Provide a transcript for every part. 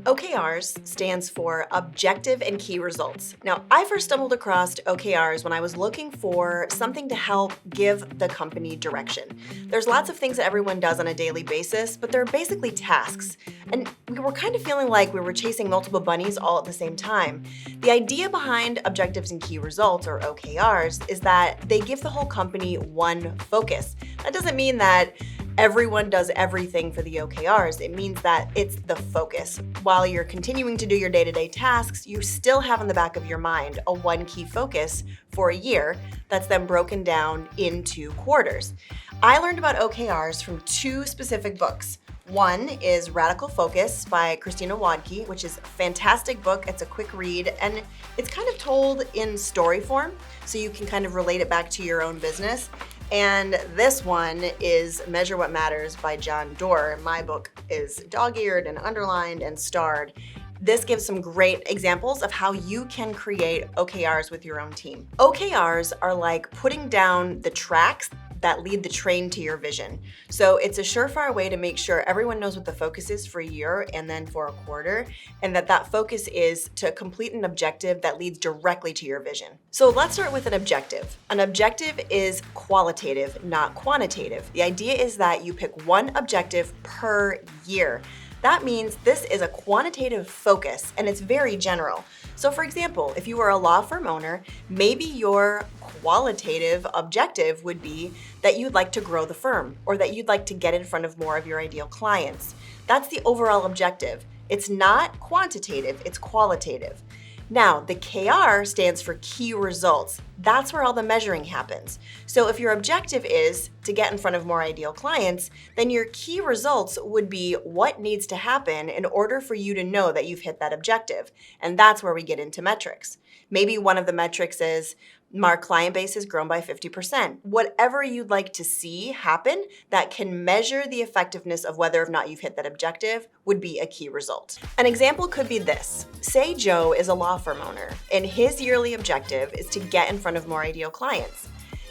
OKRs stands for Objective and Key Results. Now, I first stumbled across OKRs when I was looking for something to help give the company direction. There's lots of things that everyone does on a daily basis, but they're basically tasks. And we were kind of feeling like we were chasing multiple bunnies all at the same time. The idea behind Objectives and Key Results, or OKRs, is that they give the whole company one focus. That doesn't mean that everyone does everything for the OKRs. It means that it's the focus. While you're continuing to do your day-to-day tasks, you still have in the back of your mind a one key focus for a year that's then broken down into quarters. I learned about OKRs from two specific books. One is Radical Focus by Christina Wodtke, which is a fantastic book. It's a quick read, and it's kind of told in story form, so you can kind of relate it back to your own business. And this one is Measure What Matters by Doerr. My book is dog-eared and underlined and starred. This gives some great examples of how you can create OKRs with your own team. OKRs are like putting down the tracks that lead the train to your vision. So it's a surefire way to make sure everyone knows what the focus is for a year and then for a quarter, and that focus is to complete an objective that leads directly to your vision. So let's start with an objective. An objective is qualitative, not quantitative. The idea is that you pick one objective per year. That means this is a quantitative focus, and it's very general. So for example, if you were a law firm owner, maybe your qualitative objective would be that you'd like to grow the firm, or that you'd like to get in front of more of your ideal clients. That's the overall objective. It's not quantitative, it's qualitative. Now, the KR stands for key results. That's where all the measuring happens. So if your objective is to get in front of more ideal clients, then your key results would be what needs to happen in order for you to know that you've hit that objective. And that's where we get into metrics. Maybe one of the metrics is our client base has grown by 50%. Whatever you'd like to see happen that can measure the effectiveness of whether or not you've hit that objective would be a key result. An example could be this. Say Joe is a law firm owner, and his yearly objective is to get in front of more ideal clients.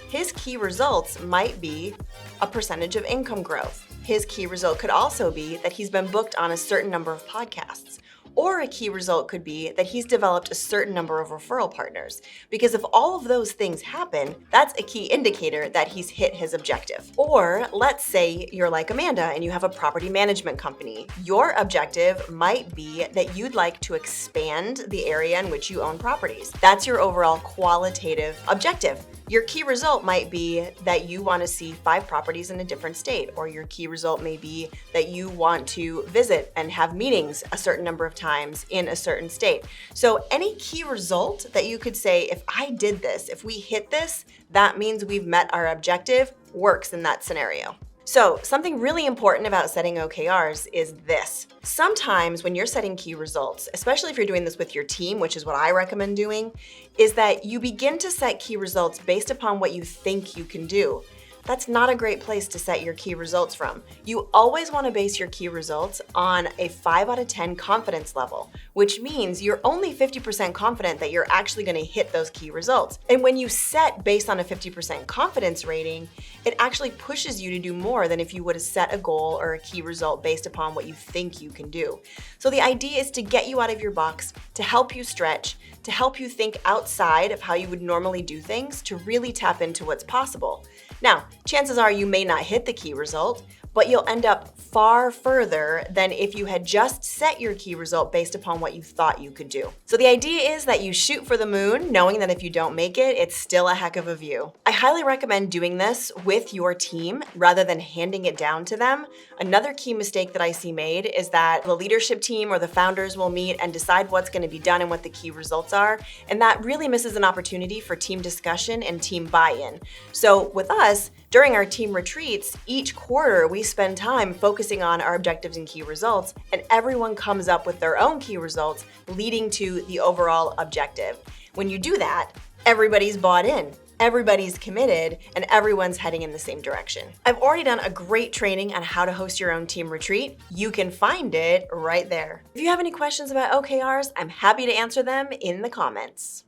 His key results might be a percentage of income growth. His key result could also be that he's been booked on a certain number of podcasts. Or a key result could be that he's developed a certain number of referral partners. Because if all of those things happen, that's a key indicator that he's hit his objective. Or let's say you're like Amanda and you have a property management company. Your objective might be that you'd like to expand the area in which you own properties. That's your overall qualitative objective. Your key result might be that you want to see 5 properties in a different state, or your key result may be that you want to visit and have meetings a certain number of times in a certain state. So any key result that you could say, if I did this, if we hit this, that means we've met our objective, works in that scenario. So something really important about setting OKRs is this. Sometimes when you're setting key results, especially if you're doing this with your team, which is what I recommend doing, is that you begin to set key results based upon what you think you can do. That's not a great place to set your key results from. You always want to base your key results on a 5 out of 10 confidence level, which means you're only 50% confident that you're actually going to hit those key results. And when you set based on a 50% confidence rating, it actually pushes you to do more than if you would have set a goal or a key result based upon what you think you can do. So the idea is to get you out of your box, to help you stretch, to help you think outside of how you would normally do things, to really tap into what's possible. Now, chances are you may not hit the key result, but you'll end up far further than if you had just set your key result based upon what you thought you could do. So the idea is that you shoot for the moon, knowing that if you don't make it, it's still a heck of a view. I highly recommend doing this with your team rather than handing it down to them. Another key mistake that I see made is that the leadership team or the founders will meet and decide what's going to be done and what the key results are, and that really misses an opportunity for team discussion and team buy-in. So with us, during our team retreats, each quarter we spend time focusing on our objectives and key results, and everyone comes up with their own key results leading to the overall objective. When you do that, everybody's bought in, everybody's committed, and everyone's heading in the same direction. I've already done a great training on how to host your own team retreat. You can find it right there. If you have any questions about OKRs, I'm happy to answer them in the comments.